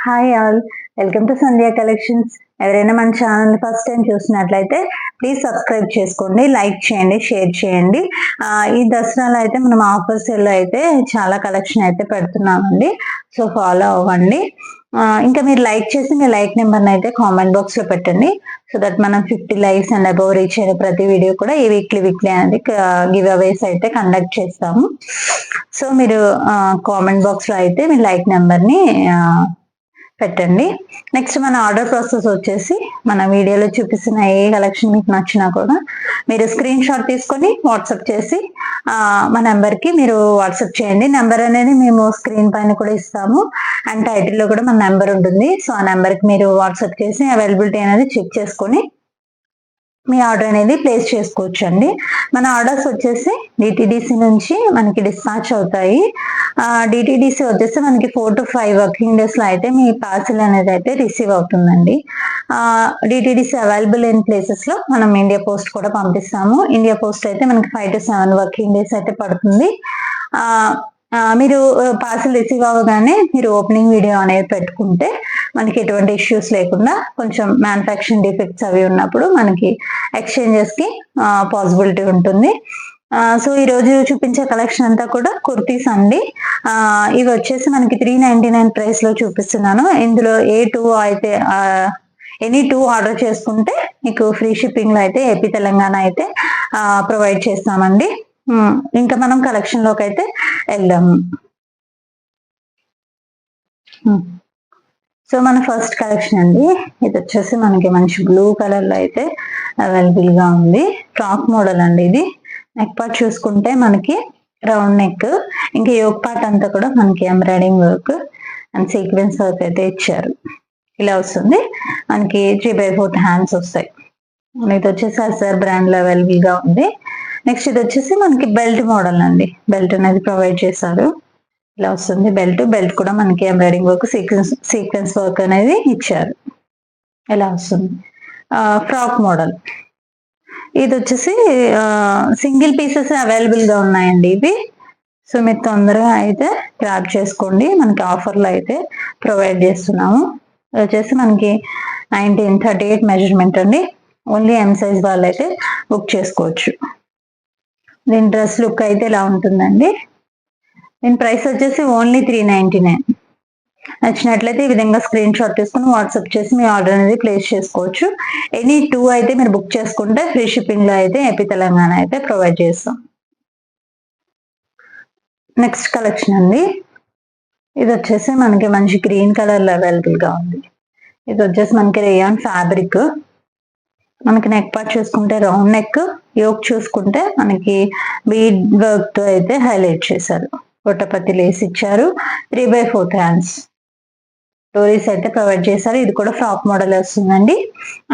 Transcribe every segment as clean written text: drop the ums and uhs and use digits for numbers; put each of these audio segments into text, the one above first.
Hi all, welcome to Sandhya collections. ఎవరైనా మన channel first time చూసినట్లయితే ప్లీజ్ సబ్స్క్రైబ్ చేసుకోండి, లైక్ చేయండి, షేర్ చేయండి. ఈ దసరాలో అయితే మనం ఆఫర్స్ లో అయితే చాలా కలెక్షన్ అయితే పెడుతున్నామండి, సో ఫాలో అవ్వండి. ఇంకా మీరు లైక్ చేసి మీ లైక్ నెంబర్ని అయితే కామెంట్ బాక్స్ లో పెట్టండి, సో దట్ మనం 50 లైక్స్ అండ్ అబౌవ్ రీచ్ అయిన ప్రతి వీడియో కూడా ఈ వీక్లీ అనేది గివ్ అవేస్ అయితే కండక్ట్ చేస్తాము. సో మీరు కామెంట్ బాక్స్ లో అయితే మీ లైక్ నెంబర్ని పెట్టండి. నెక్స్ట్ మన ఆర్డర్ ప్రాసెస్ వచ్చేసి మన వీడియోలో చూపిస్తున్న ఏ కలెక్షన్ మీకు నచ్చినా కూడా మీరు స్క్రీన్ షాట్ తీసుకొని వాట్సాప్ చేసి మా నెంబర్కి మీరు వాట్సాప్ చేయండి. నెంబర్ అనేది మేము స్క్రీన్ పైన కూడా ఇస్తాము అండ్ టైటిల్లో కూడా మన నెంబర్ ఉంటుంది. సో ఆ నెంబర్కి మీరు వాట్సాప్ చేసి అవైలబిలిటీ అనేది చెక్ చేసుకొని మీ ఆర్డర్ అనేది ప్లేస్ చేసుకోవచ్చు అండి. మన ఆర్డర్స్ వచ్చేసి డిటిడిసి నుంచి మనకి డిస్పాచ్ అవుతాయి. డిటిడిసి వచ్చేసి మనకి 4 to 5 వర్కింగ్ డేస్ లో అయితే మీ పార్సిల్ అనేది అయితే రిసీవ్ అవుతుందండి. డిటిడిసి అవైలబుల్ అయిన ప్లేసెస్ లో మనం ఇండియా పోస్ట్ కూడా పంపిస్తాము. ఇండియా పోస్ట్ అయితే మనకి 5 to 7 వర్కింగ్ డేస్ అయితే పడుతుంది. మీరు పార్సిల్ రిసీవ్ అవ్వగానే మీరు ఓపెనింగ్ వీడియో అనేది పెట్టుకుంటే మనకి ఎటువంటి ఇష్యూస్ లేకుండా, కొంచెం మ్యానుఫ్యాక్చరింగ్ డిఫెక్ట్స్ అవి ఉన్నప్పుడు మనకి ఎక్స్చేంజెస్ కి పాసిబిలిటీ ఉంటుంది. సో ఈ రోజు చూపించే కలెక్షన్ అంతా కూడా కుర్తీస్ అండి. ఇవి వచ్చేసి మనకి 399 ప్రైస్ లో చూపిస్తున్నాను. ఇందులో ఏ 2 అయితే ఎనీ 2 ఆర్డర్ చేసుకుంటే మీకు ఫ్రీ షిప్పింగ్ లో అయితే ఏపీ తెలంగాణ అయితే ప్రొవైడ్ చేస్తామండి. ఇంకా మనం కలెక్షన్ లోకి అయితే వెళ్దాము. సో మన ఫస్ట్ కలెక్షన్ అండి, ఇది వచ్చేసి మనకి మంచి బ్లూ కలర్ లో అయితే అవైలబుల్ గా ఉంది. ఫ్రాక్ మోడల్ అండి ఇది. నెక్ పార్ట్ చూసుకుంటే మనకి రౌండ్ నెక్, ఇంకా యోక్ పార్ట్ అంతా కూడా మనకి embroidering work and sequence work అయితే ఇచ్చారు. ఇలా వస్తుంది మనకి 3/4 హ్యాండ్స్ వస్తాయి. ఇది వచ్చేసి అసర్ బ్రాండ్ లో అవైలబుల్ గా ఉంది. నెక్స్ట్ ఇది వచ్చేసి మనకి బెల్ట్ మోడల్ అండి. బెల్ట్ అనేది ప్రొవైడ్ చేశారు. ఇలా వస్తుంది బెల్ట్ కూడా మనకి ఎంబ్రాయిడింగ్ వర్క్, సీక్వెన్స్ వర్క్ అనేది ఇచ్చారు. ఇలా వస్తుంది. ఫ్రాక్ మోడల్ ఇది వచ్చేసి సింగిల్ పీసెస్ అవైలబుల్ గా ఉన్నాయండి ఇవి. సో మీరు తొందరగా అయితే గ్రాబ్ చేసుకోండి, మనకి ఆఫర్లో అయితే ప్రొవైడ్ చేస్తున్నాము. ఇది వచ్చేసి మనకి 1938 మెజర్మెంట్ అండి. ఓన్లీ ఎం సైజ్ వాళ్ళు అయితే బుక్ చేసుకోవచ్చు. దీని డ్రెస్ లుక్ అయితే ఇలా ఉంటుందండి. దీని ప్రైస్ వచ్చేసి ఓన్లీ 399. నచ్చినట్లయితే ఈ విధంగా స్క్రీన్ షాట్ తీసుకుని వాట్సాప్ చేసి మీ ఆర్డర్ అనేది ప్లేస్ చేసుకోవచ్చు. ఎనీ 2 అయితే మీరు బుక్ చేసుకుంటే ఫ్రీ షిప్పింగ్ లో అయితే ఏపీ తెలంగాణ అయితే ప్రొవైడ్ చేస్తాం. నెక్స్ట్ కలెక్షన్ అండి, ఇది వచ్చేసి మనకి మంచి గ్రీన్ కలర్ లో అవైలబుల్ గా ఉంది. ఇది వచ్చేసి మనకి రేయాన్ ఫ్యాబ్రిక్. మనకి నెక్ పార్ట్ చూసుకుంటే రౌండ్ నెక్, యోక్ చూసుకుంటే మనకి బీడ్ వర్క్ తో అయితే హైలైట్ చేశారు. గొట్టపత్తి లేస్ ఇచ్చారు. 3/4 హ్యాండ్స్ స్టోరీస్ అయితే ప్రొవైడ్ చేశారు. ఇది కూడా ఫ్రాక్ మోడల్ వస్తుందండి.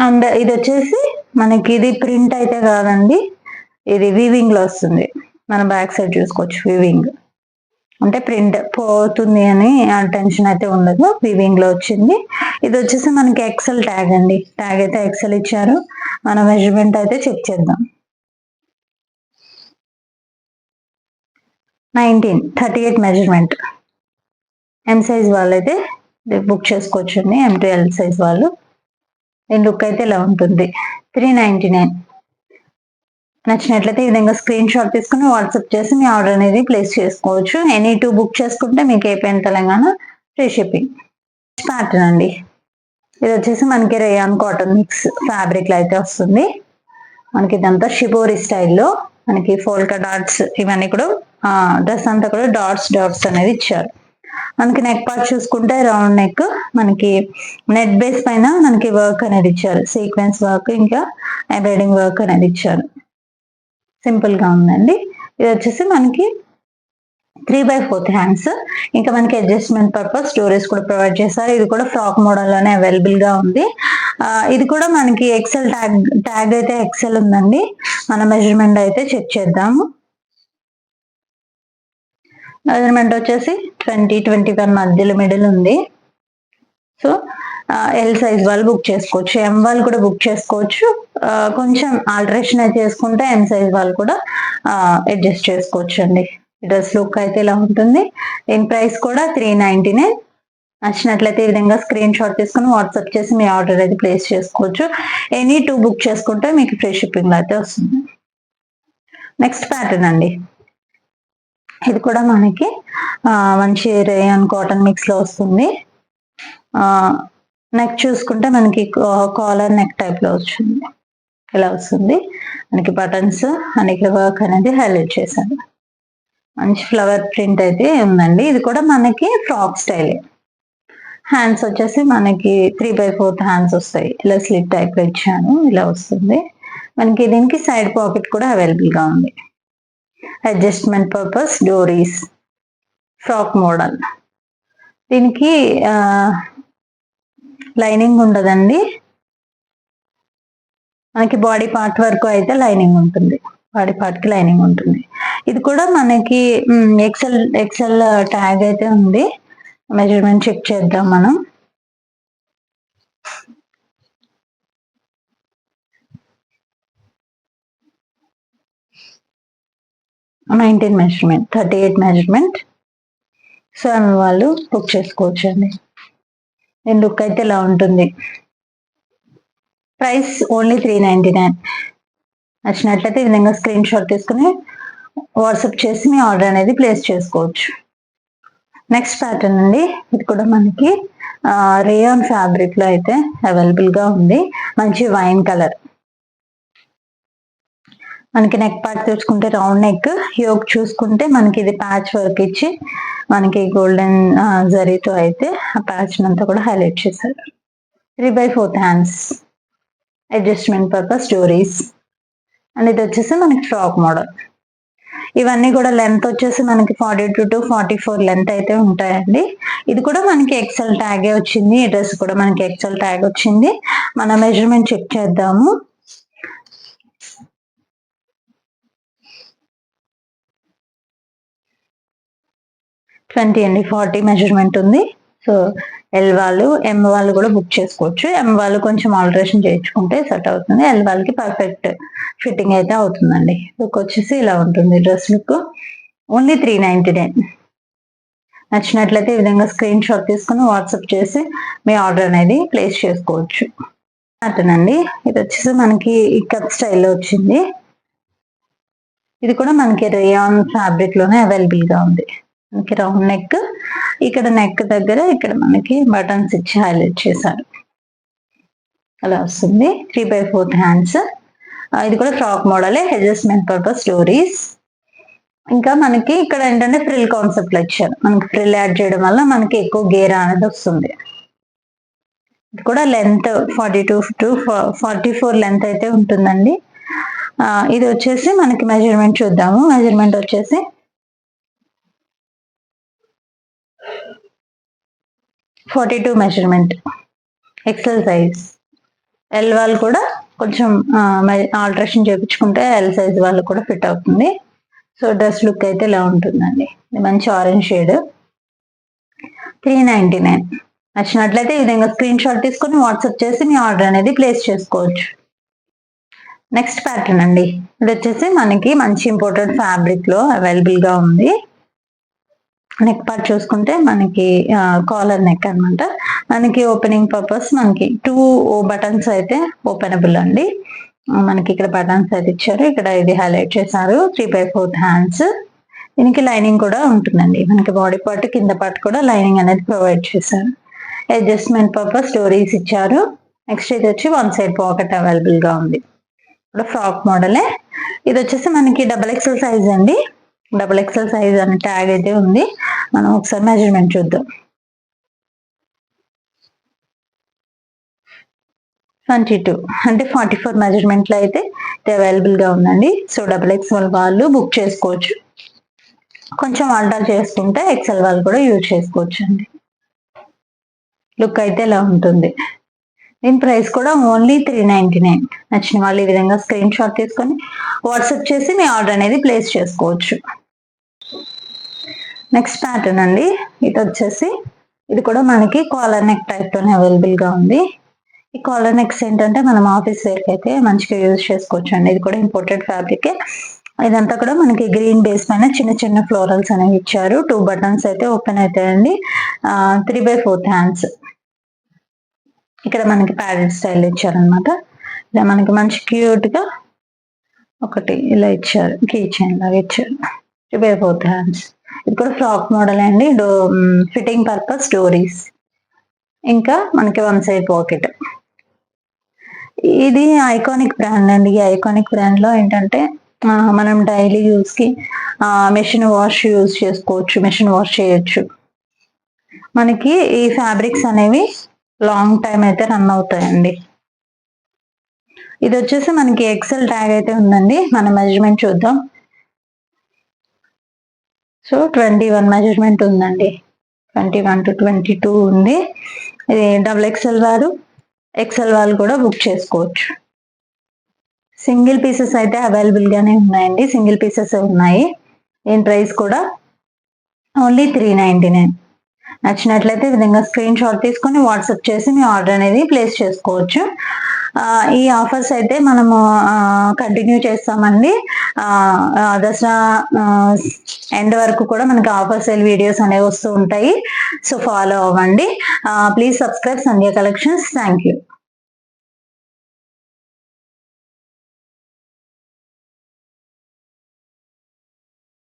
అండ్ ఇది వచ్చేసి మనకి ఇది ప్రింట్ అయితే కాదండి, ఇది వీవింగ్ లో వస్తుంది. మన బ్యాక్ సైడ్ చూసుకోవచ్చు, వీవింగ్ అంటే ప్రింట్ పోతుంది అని టెన్షన్ అయితే ఉండదు, వీవింగ్ లో వచ్చింది. ఇది వచ్చేసి మనకి ఎక్సెల్ ట్యాగ్ అండి. ట్యాగ్ అయితే ఎక్సెల్ ఇచ్చారు. మన మెజర్మెంట్ అయితే చెక్ చేద్దాం. 1938 మెజర్మెంట్. ఎం సైజ్ వాళ్ళు అయితే బుక్ చేసుకోవచ్చు అండి, M to L సైజ్ వాళ్ళు. దీని లుక్ అయితే ఇలా ఉంటుంది. 399. నచ్చినట్లయితే ఈ విధంగా స్క్రీన్ షాట్ తీసుకుని వాట్సాప్ చేసి మీ ఆర్డర్ అనేది ప్లేస్ చేసుకోవచ్చు. ఎనీ 2 బుక్ చేసుకుంటే మీకు AP Telangana free shipping. Pattern అండి, ఇది వచ్చేసి మనకి రేయాన్ కాటన్ మిక్స్ ఫ్యాబ్రిక్ లో అయితే వస్తుంది. మనకి ఇదంతా షిబోరి స్టైల్లో మనకి ఫోల్కా డాట్స్ ఇవన్నీ కూడా డ్రెస్ అంతా కూడా డాట్స్ అనేది ఇచ్చారు. మనకి నెక్ పార్ట్ చూసుకుంటే రౌండ్ నెక్, మనకి నెట్ బేస్ పైన మనకి వర్క్ అనేది ఇచ్చారు. సీక్వెన్స్ వర్క్ ఇంకా ఎంబ్రాయిడింగ్ వర్క్ అనేది ఇచ్చారు. సింపుల్ గా ఉందండి. ఇది వచ్చేసి మనకి 3/4 హ్యాండ్స్. ఇంకా మనకి అడ్జస్ట్మెంట్ పర్పస్ స్టోరేజ్ కూడా ప్రొవైడ్ చేశారు. ఇది కూడా ఫ్రాక్ మోడల్ లోనే అవైలబుల్ గా ఉంది. ఇది కూడా మనకి ఎక్సెల్ ట్యాగ్ అయితే ఎక్సెల్ ఉందండి. మన మెజర్మెంట్ అయితే చెక్ చేద్దాము. మెజర్మెంట్ వచ్చేసి 20-21 మధ్యలో మిడిల్ ఉంది. సో ఎల్ సైజ్ వాళ్ళు బుక్ చేసుకోవచ్చు, ఎం వాళ్ళు కూడా బుక్ చేసుకోవచ్చు. కొంచెం ఆల్టరేషన్ అయితే చేసుకుంటే ఎం సైజ్ వాళ్ళు కూడా అడ్జస్ట్ చేసుకోవచ్చు అండి. డ్రెస్ లుక్ అయితే ఇలా ఉంటుంది. దీని ప్రైస్ కూడా 399. నచ్చినట్లయితే ఈ విధంగా స్క్రీన్ షాట్ తీసుకుని వాట్సాప్ చేసి మీ ఆర్డర్ అయితే ప్లేస్ చేసుకోవచ్చు. ఎనీ 2 బుక్ చేసుకుంటే మీకు ఫ్రీ షిప్పింగ్ అయితే వస్తుంది. నెక్స్ట్ ప్యాటర్న్ అండి, ఇది కూడా మనకి మంచి రేయాన్ కాటన్ మిక్స్ లో వస్తుంది. నెక్ చూసుకుంటే మనకి కాలర్ నెక్ టైప్ లో వచ్చింది, ఇలా వస్తుంది. మనకి బటన్స్ అండ్ ఇక్కడ వర్క్ అనేది హైలైట్ చేశాను. మంచి ఫ్లవర్ ప్రింట్ అయితే ఉందండి. ఇది కూడా మనకి ఫ్రాక్ స్టైల్. హ్యాండ్స్ వచ్చేసి మనకి 3/4 హ్యాండ్స్ వస్తాయి, ఇలా స్లిట్ టైప్ లో ఇచ్చాను, ఇలా వస్తుంది. మనకి దీనికి సైడ్ పాకెట్ కూడా అవైలబుల్ గా ఉంది. అడ్జస్ట్మెంట్ పర్పస్ డోరీస్, ఫ్రాక్ మోడల్. దీనికి లైనింగ్ ఉండదండి, మనకి బాడీ పార్ట్ వరకు అయితే లైనింగ్ ఉంటుంది, బాడీ పార్ట్ కి లైనింగ్ ఉంటుంది. ఇది కూడా మనకి ఎక్సెల్ ట్యాగ్ అయితే ఉంది. మెజర్మెంట్ చెక్ చేద్దాం మనం. Nineteen measurement, 38 measurement. సో వాళ్ళు బుక్ చేసుకోవచ్చు అండి. దీని లుక్ అయితే ఇలా ఉంటుంది. Price only 399. నచ్చినట్లయితే ఈ విధంగా స్క్రీన్ షాట్ తీసుకుని వాట్సాప్ చేసి మీ ఆర్డర్ అనేది ప్లేస్ చేసుకోవచ్చు. నెక్స్ట్ ప్యాటర్న్ అండి, ఇది కూడా మనకి రేయాన్ ఫ్యాబ్రిక్ లో అయితే అవైలబుల్ గా ఉంది. మంచి వైన్ కలర్. మనకి నెక్ పార్ట్ చూసుకుంటే రౌండ్ నెక్, యోక్ చూసుకుంటే మనకి ఇది ప్యాచ్ వర్క్ ఇచ్చి మనకి గోల్డెన్ జరీతో అయితే ఆ ప్యాచ్ అంతా కూడా హైలైట్ చేశారు. 3/4 hands, adjustment purpose stories. And ఇది వచ్చేసి మనకి ఫ్రాక్ మోడల్. ఇవన్నీ కూడా లెంత్ వచ్చేసి మనకి 42 to 44 లెంత్ అయితే ఉంటాయండి. ఇది కూడా మనకి ఎక్సెల్ ట్యాగే వచ్చింది. ఈ డ్రెస్ కూడా మనకి ఎక్సెల్ ట్యాగ్ వచ్చింది. మన మెజర్మెంట్ చెక్ చేద్దాము. అండి 40 మెజర్మెంట్ ఉంది. సో ఎల్ వాళ్ళు ఎం వాళ్ళు కూడా బుక్ చేసుకోవచ్చు. ఎం వాళ్ళు కొంచెం ఆల్టరేషన్ చేయించుకుంటే సెట్ అవుతుంది. ఎల్ వాళ్ళకి పర్ఫెక్ట్ ఫిట్టింగ్ అయితే అవుతుందండి. లుక్ వచ్చేసి ఇలా ఉంటుంది డ్రెస్ లుక్. ఓన్లీ 399. నచ్చినట్లయితే ఈ విధంగా స్క్రీన్ షాట్ తీసుకుని వాట్సాప్ చేసి మీ ఆర్డర్ అనేది ప్లేస్ చేసుకోవచ్చు. అతనండి, ఇది వచ్చేసి మనకి కప్ స్టైల్లో వచ్చింది. ఇది కూడా మనకి రేయాన్ ఫ్యాబ్రిక్ లోనే అవైలబుల్ గా ఉంది. మనకి రౌండ్ నెక్, ఇక్కడ నెక్ దగ్గర ఇక్కడ మనకి బటన్స్ ఇచ్చి హైలైట్ చేశారు, అలా వస్తుంది. 3/4 హ్యాండ్స్. ఇది కూడా ఫ్రాక్ మోడలే, అడ్జస్ట్మెంట్ పర్పస్ స్టోరీస్. ఇంకా మనకి ఇక్కడ ఏంటంటే ఫ్రిల్ కాన్సెప్ట్ లో ఇచ్చారు. మనకి ఫ్రిల్ యాడ్ చేయడం వల్ల మనకి ఎక్కువ గేర్ అనేది వస్తుంది. ఇది కూడా లెంత్ 42 to 44 లెంత్ అయితే ఉంటుందండి. ఇది వచ్చేసి మనకి మెజర్మెంట్ చూద్దాము. మెజర్మెంట్ వచ్చేసి 42 మెజర్మెంట్, ఎక్సెల్ సైజ్. ఎల్ వాళ్ళు కూడా కొంచెం ఆల్టరేషన్ చేయించుకుంటే ఎల్ సైజ్ వాళ్ళు కూడా ఫిట్ అవుతుంది. సో డ్రెస్ లుక్ అయితే ఇలా ఉంటుందండి. మంచి ఆరెంజ్ షేడ్. 399. నచ్చినట్లయితే ఈ విధంగా స్క్రీన్ షాట్ తీసుకుని వాట్సాప్ చేసి మీ ఆర్డర్ అనేది ప్లేస్ చేసుకోవచ్చు. నెక్స్ట్ ప్యాటర్న్ అండి, ఇది వచ్చేసి మనకి మంచి ఇంపోర్టెడ్ ఫ్యాబ్రిక్ లో అవైలబుల్ గా ఉంది. నెక్ పార్ట్ చూసుకుంటే మనకి కాలర్ నెక్ అనమాట. మనకి ఓపెనింగ్ పర్పస్ మనకి 2 బటన్స్ అయితే ఓపెనబుల్ అండి. మనకి ఇక్కడ బటన్స్ అయితే ఇచ్చారు, ఇక్కడ ఇది హైలైట్ చేశారు. 3/4 హ్యాండ్స్. దీనికి లైనింగ్ కూడా ఉంటుందండి. మనకి బాడీ పార్ట్ కింద పార్ట్ కూడా లైనింగ్ అనేది ప్రొవైడ్ చేశారు. అడ్జస్ట్మెంట్ పర్పస్ స్టోరీస్ ఇచ్చారు. నెక్స్ట్ ఇది వచ్చి 1 సైడ్ పాకెట్ అవైలబుల్ గా ఉంది. ఇప్పుడు ఫ్రాక్ మోడలే. ఇది వచ్చేసి మనకి XXL సైజ్ అండి. XXL సైజ్ అనే ట్యాగ్ అయితే ఉంది. మనం ఒకసారి మెజర్మెంట్ చూద్దాం. 22 అంటే 44 మెజర్మెంట్ లో అయితే అవైలబుల్ గా ఉందండి. సో XXL వాళ్ళు బుక్ చేసుకోవచ్చు. కొంచెం ఆల్టర్ చేసుకుంటే ఎక్సెల్ వాళ్ళు కూడా యూజ్ చేసుకోవచ్చు అండి. లుక్ అయితే ఇలా ఉంటుంది. దీని ప్రైస్ కూడా ఓన్లీ 399. నచ్చిన వాళ్ళు ఈ విధంగా స్క్రీన్ షాట్ తీసుకొని వాట్సాప్ చేసి మీ ఆర్డర్ అనేది ప్లేస్ చేసుకోవచ్చు. నెక్స్ట్ ప్యాటర్న్ అండి, ఇది వచ్చేసి ఇది కూడా మనకి కాలర్ నెక్ టైప్ తోనే అవైలబుల్ గా ఉంది. ఈ కాలర్ నెక్స్ ఏంటంటే మనం ఆఫీస్ వేర్ కి అయితే మంచిగా యూజ్ చేసుకోవచ్చు అండి. ఇది కూడా ఇంపోర్టెడ్ ఫ్యాబ్రిక్. ఇదంతా కూడా మనకి గ్రీన్ బేస్ పైన చిన్న చిన్న ఫ్లోరల్స్ అనేవి ఇచ్చారు. 2 బటన్స్ అయితే ఓపెన్ అవుతాయండి. 3/4 హ్యాండ్స్. ఇక్కడ మనకి ప్యాడెడ్ స్టైల్ ఇచ్చారనమాట. ఇలా మనకి మంచి క్యూట్ గా ఒకటి ఇలా ఇచ్చారు, కీ చైన్ లాగా ఇచ్చారు. 3/4 హ్యాండ్స్. ఇది కూడా ఫ్రాక్ మోడల్ అండి. ఫిట్టింగ్ పర్పస్ డోరీస్. ఇంకా మనకి 1 సైడ్ పాకెట్. ఇది ఐకానిక్ బ్రాండ్ అండి. ఈ ఐకానిక్ బ్రాండ్ లో ఏంటంటే మనం డైలీ యూస్ కి మెషిన్ వాష్ యూజ్ చేసుకోవచ్చు, మెషిన్ వాష్ చేయొచ్చు. మనకి ఈ ఫ్యాబ్రిక్స్ అనేవి లాంగ్ టైం అయితే రన్ అవుతాయండి. ఇది వచ్చేసి మనకి ఎక్సెల్ ట్యాగ్ అయితే ఉందండి. మన మెజర్మెంట్ చూద్దాం. సో 21 మెజర్మెంట్ ఉందండి. 21 to 22 ఉంది. ఇది XXL వారు, ఎక్సెల్ వాళ్ళు కూడా బుక్ చేసుకోవచ్చు. సింగిల్ పీసెస్ అయితే అవైలబుల్ గానే ఉన్నాయండి. సింగిల్ పీసెస్ ఉన్నాయి. దీని ప్రైస్ కూడా ఓన్లీ 399. నచ్చినట్లయితే ఈ విధంగా స్క్రీన్ షాట్ తీసుకొని వాట్సాప్ చేసి మీ ఆర్డర్ అనేది ప్లేస్ చేసుకోవచ్చు. ఈ ఆఫర్స్ అయితే మనము కంటిన్యూ చేస్తామండి. దసరా ఎండ్ వరకు కూడా మనకి ఆఫర్ సేల్ వీడియోస్ అనేవి వస్తూ ఉంటాయి. సో ఫాలో అవ్వండి. Please subscribe Sandhya collections. Thank you.